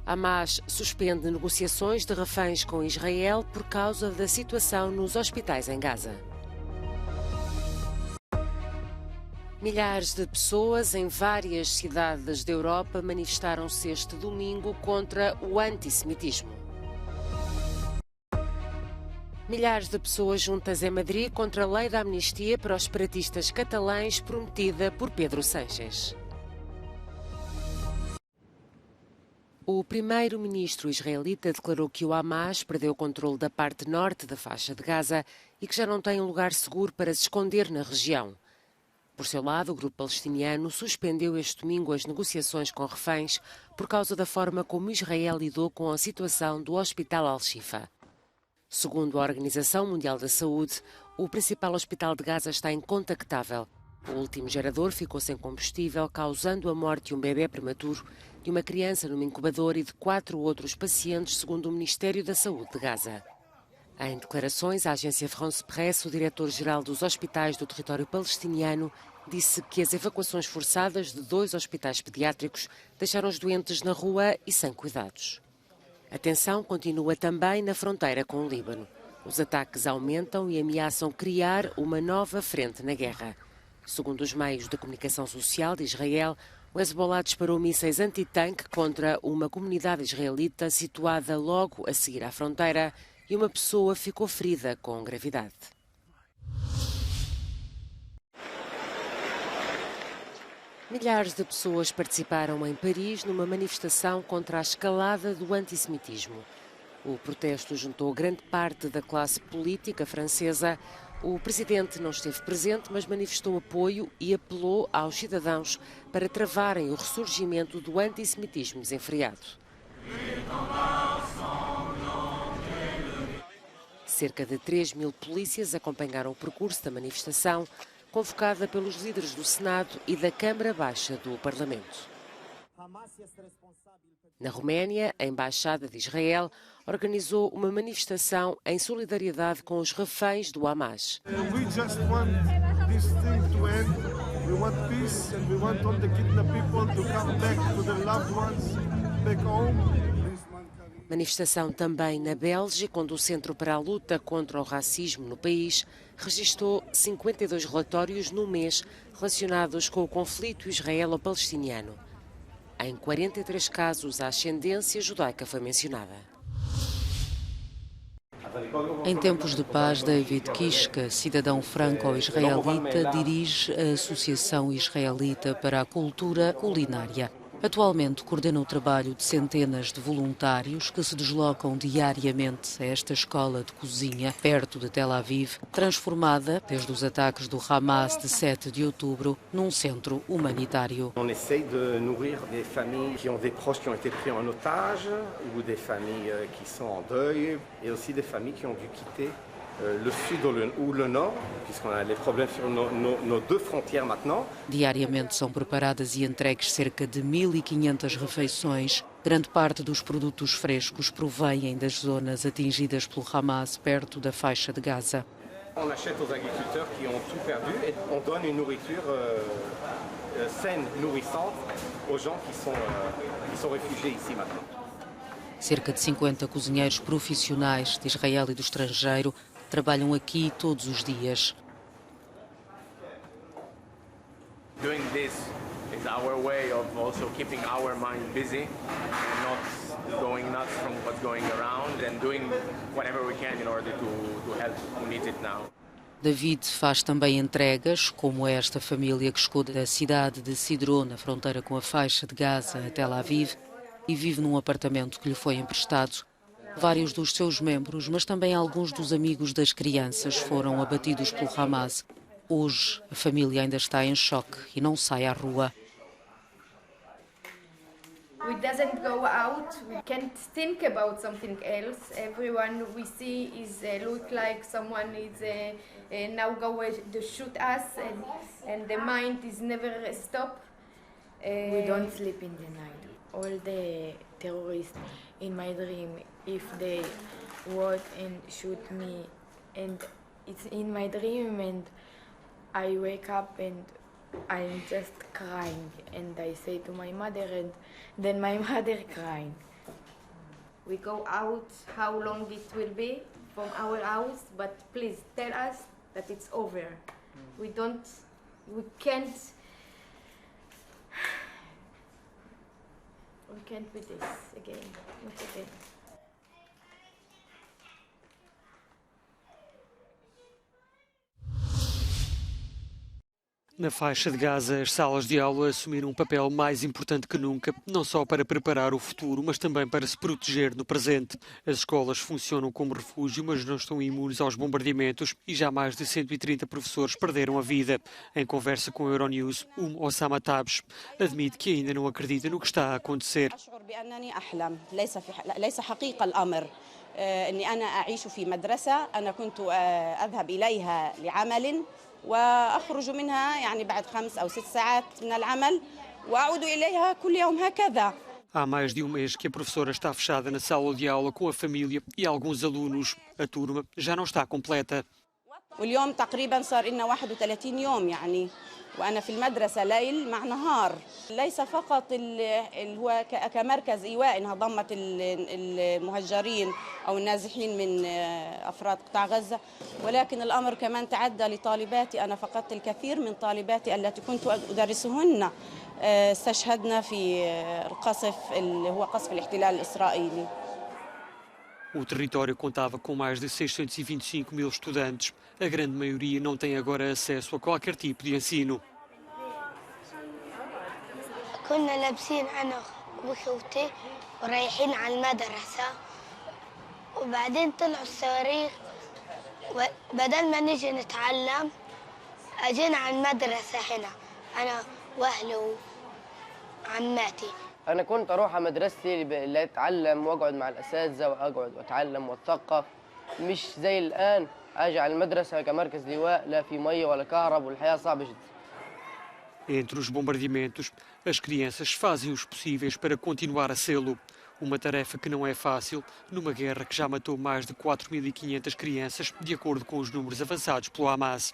Hamas suspende negociações de reféns com Israel por causa da situação nos hospitais em Gaza. Milhares de pessoas em várias cidades da Europa manifestaram-se este domingo contra o antissemitismo. Milhares de pessoas juntas em Madrid contra a lei da amnistia para os separatistas catalães prometida por Pedro Sánchez. O primeiro-ministro israelita declarou que o Hamas perdeu o controle da parte norte da faixa de Gaza e que já não tem um lugar seguro para se esconder na região. Por seu lado, o grupo palestiniano suspendeu este domingo as negociações com reféns por causa da forma como Israel lidou com a situação do Hospital Al-Shifa. Segundo a Organização Mundial da Saúde, o principal hospital de Gaza está incontactável. O último gerador ficou sem combustível, causando a morte de um bebê prematuro, de uma criança numa incubadora e de 4 outros pacientes, segundo o Ministério da Saúde de Gaza. Em declarações à agência France Presse, o diretor-geral dos hospitais do território palestiniano disse que as evacuações forçadas de 2 hospitais pediátricos deixaram os doentes na rua e sem cuidados. A tensão continua também na fronteira com o Líbano. Os ataques aumentam e ameaçam criar uma nova frente na guerra. Segundo os meios de comunicação social de Israel, o Hezbollah disparou mísseis antitanque contra uma comunidade israelita situada logo a seguir à fronteira e uma pessoa ficou ferida com gravidade. Milhares de pessoas participaram em Paris numa manifestação contra a escalada do antissemitismo. O protesto juntou grande parte da classe política francesa. O presidente não esteve presente, mas manifestou apoio e apelou aos cidadãos para travarem o ressurgimento do antissemitismo desenfreado. Cerca de 3.000 polícias acompanharam o percurso da manifestação, convocada pelos líderes do Senado e da Câmara Baixa do Parlamento. Na Roménia, a Embaixada de Israel organizou uma manifestação em solidariedade com os reféns do Hamas. Manifestação também na Bélgica, onde o Centro para a Luta contra o Racismo no país registrou 52 relatórios no mês relacionados com o conflito israelo-palestiniano. Em 43 casos, a ascendência judaica foi mencionada. Em tempos de paz, David Kishka, cidadão franco-israelita, dirige a Associação Israelita para a Cultura Culinária. Atualmente coordena o trabalho de centenas de voluntários que se deslocam diariamente a esta escola de cozinha, perto de Tel Aviv, transformada, desde os ataques do Hamas de 7 de outubro, num centro humanitário. On essaye de nourrir des familles qui ont des proches qui ont été pris en otage, ou des familles qui sont en deuil, et aussi des familles qui ont dû quitter le sud ou le nord, puisqu'on a les problèmes sur nos 2 frontières maintenant. Diariamente são preparadas e entregues cerca de 1.500 refeições. Grande parte dos produtos frescos provêm das zonas atingidas pelo Hamas, perto da faixa de Gaza. On achète aux agriculteurs qui ont tout perdu et on donne une nourriture saine, nourrissante aux gens qui sont réfugiés ici maintenant. Cerca de 50 cozinheiros profissionais de Israel e do estrangeiro trabalham aqui todos os dias. Doing this is our way of also keeping our mind busy and not going nuts from what's going around and doing whatever we can in order to help who needs it now. David faz também entregas, como esta família que chegou da cidade de Sidron, na fronteira com a faixa de Gaza, a Tel Aviv, e vive num apartamento que lhe foi emprestado. Vários dos seus membros, mas também alguns dos amigos das crianças, foram abatidos pelo Hamas. Hoje, a família ainda está em choque e não sai à rua. We doesn't go out. We can't think about something else. Everyone we see is look like someone is now going to shoot us, and the mind is never stop. We don't sleep in the night. All the terrorists in my dream, if they walk and shoot me, and it's in my dream, and I wake up and I'm just crying, and I say to my mother, and then my mother crying. we go out, how long it will be from our house, but please tell us that it's over. We can't do this again, not again. Na faixa de Gaza, as salas de aula assumiram um papel mais importante que nunca, não só para preparar o futuro, mas também para se proteger no presente. As escolas funcionam como refúgio, mas não estão imunes aos bombardeamentos e já mais de 130 professores perderam a vida. Em conversa com a Euronews, Osama Tabsh admite que ainda não acredita no que está a acontecer. وأخرج منها يعني بعد 5 أو 6 ساعات من العمل وأعود إليها كل يوم هكذا. Há mais de um mês que a professora está fechada na sala de aula com a família e alguns alunos. A turma já não está completa. واليوم تقريبا صار لنا 31 يوم يعني وأنا في المدرسة ليل مع نهار. ليس فقط هو كمركز إيواء إنها ضمت المهجرين أو النازحين من أفراد قطاع غزة، ولكن الأمر كمان تعدى لطالباتي. أنا فقدت الكثير من طالباتي التي كنت أدرسهن استشهدنا في القصف اللي هو قصف الاحتلال الإسرائيلي. O território contava com mais de 625 mil estudantes. A grande maioria não tem agora acesso a qualquer tipo de ensino. كنا لابسين أنا وأخوتي ورايحين على المدرسة وبعدين طلعوا الصواريخ بدل ما نيجي نتعلم أجينا على المدرسة هنا أنا وأهلي وعماتي. أنا كنت أروح على مدرستي اللي أتعلم وأقعد مع الأساتذة وأقعد وأتعلم وأتثقف، مش زي الآن أجي على المدرسة كمركز لواء لا في مية ولا كهرب والحياة صعبة جدا. Entre os bombardeamentos, as crianças fazem os possíveis para continuar a sê-lo. Uma tarefa que não é fácil, numa guerra que já matou mais de 4.500 crianças, de acordo com os números avançados pelo Hamas.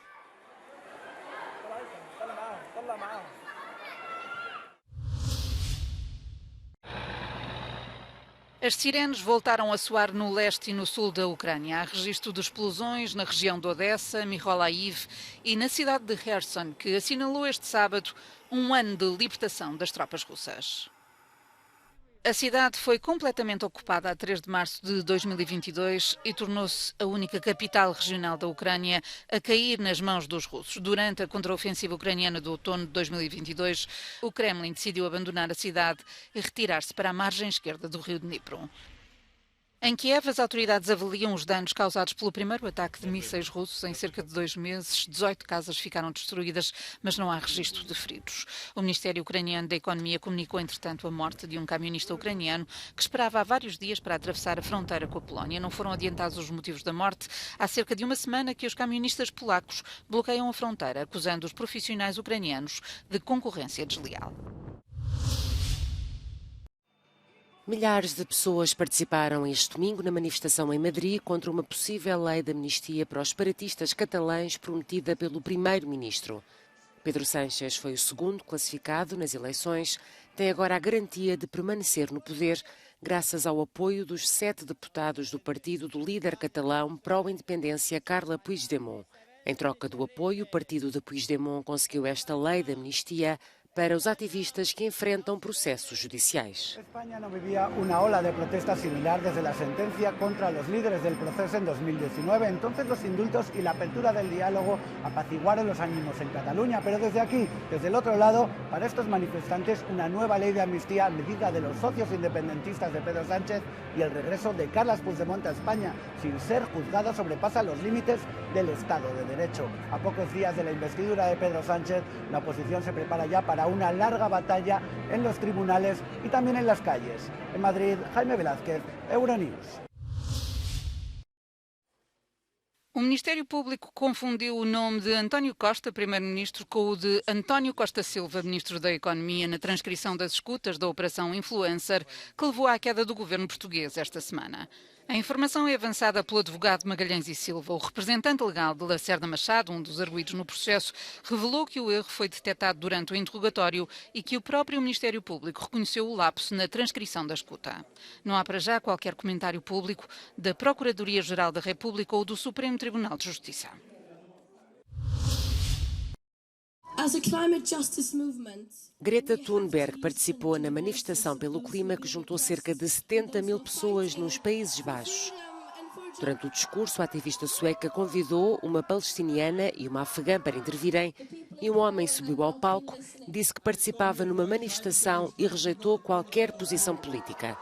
As sirenes voltaram a soar no leste e no sul da Ucrânia. Há registro de explosões na região de Odessa, Mykolaiv e na cidade de Kherson, que assinalou este sábado um ano de libertação das tropas russas. A cidade foi completamente ocupada a 3 de março de 2022 e tornou-se a única capital regional da Ucrânia a cair nas mãos dos russos. Durante a contraofensiva ucraniana do outono de 2022, o Kremlin decidiu abandonar a cidade e retirar-se para a margem esquerda do rio Dnipro. Em Kiev, as autoridades avaliam os danos causados pelo primeiro ataque de mísseis russos em cerca de 2 meses. 18 casas ficaram destruídas, mas não há registro de feridos. O Ministério Ucraniano da Economia comunicou, entretanto, a morte de um camionista ucraniano que esperava há vários dias para atravessar a fronteira com a Polónia. Não foram adiantados os motivos da morte. Há cerca de uma semana que os camionistas polacos bloqueiam a fronteira, acusando os profissionais ucranianos de concorrência desleal. Milhares de pessoas participaram este domingo na manifestação em Madrid contra uma possível lei de amnistia para os separatistas catalães prometida pelo primeiro-ministro. Pedro Sánchez foi o segundo classificado nas eleições, tem agora a garantia de permanecer no poder, graças ao apoio dos 7 deputados do partido do líder catalão pró-independência Carles Puigdemont. Em troca do apoio, o partido de Puigdemont conseguiu esta lei de amnistia para os ativistas que enfrentam processos judiciais. España no vivía una ola de protesta similar desde la sentencia contra los líderes del proceso en 2019. Entonces los indultos y la apertura del diálogo apaciguaron los ánimos en Cataluña, pero desde aquí, desde el otro lado, para estos manifestantes, una nueva ley de amnistía a medida de los socios independentistas de Pedro Sánchez y el regreso de Carles Puigdemont a España sin ser juzgado sobrepasa los límites del Estado de Derecho. A pocos días de la investidura de Pedro Sánchez, la oposición se prepara ya para una larga batalla en los tribunales y también en las calles. En Madrid, Jaime Velázquez, Euronews. O Ministério Público confundiu o nome de António Costa, primeiro-ministro, com o de António Costa Silva, ministro da Economia, na transcrição das escutas da Operação Influencer, que levou à queda do governo português esta semana. A informação é avançada pelo advogado Magalhães e Silva. O representante legal de Lacerda Machado, um dos arguidos no processo, revelou que o erro foi detectado durante o interrogatório e que o próprio Ministério Público reconheceu o lapso na transcrição da escuta. Não há para já qualquer comentário público da Procuradoria-Geral da República ou do Supremo Tribunal de Justiça. Greta Thunberg participou na manifestação pelo clima que juntou cerca de 70 mil pessoas nos Países Baixos. Durante o discurso, a ativista sueca convidou uma palestiniana e uma afegã para intervirem e um homem subiu ao palco, disse que participava numa manifestação e rejeitou qualquer posição política.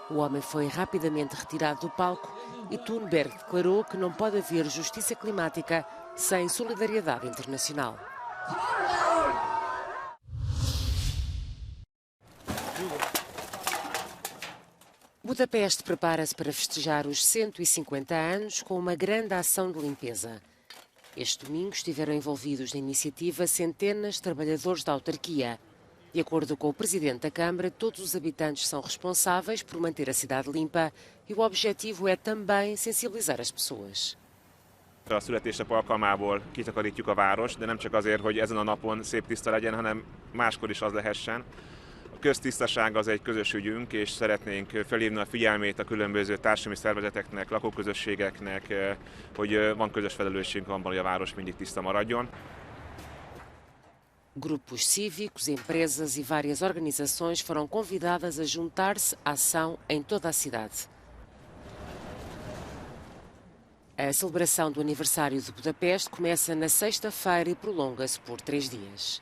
O homem foi rapidamente retirado do palco e Thunberg declarou que não pode haver justiça climática sem solidariedade internacional. Budapeste prepara-se para festejar os 150 anos com uma grande ação de limpeza. Este domingo estiveram envolvidos na iniciativa centenas de trabalhadores da autarquia. De acordo com o presidente da Câmara, todos os habitantes são responsáveis por manter a cidade limpa e o objetivo é também sensibilizar as pessoas. A születésnap alkalmából kitakarítjuk a várost, de nem csak azért, hogy ezen a napon szép tiszta legyen, hanem máskor is az lehessen. A köztisztaság az egy közös ügyünk, és szeretnénk felhívni a figyelmét a különböző társadalmi szervezeteknek, lakóközösségeknek, hogy van közös felelősségünk abban, hogy a város mindig tiszta maradjon. Grupos cívicos, empresas e várias organizações foram convidadas a juntar-se à ação em toda a cidade. A celebração do aniversário de Budapeste começa na sexta-feira e prolonga-se por 3 dias.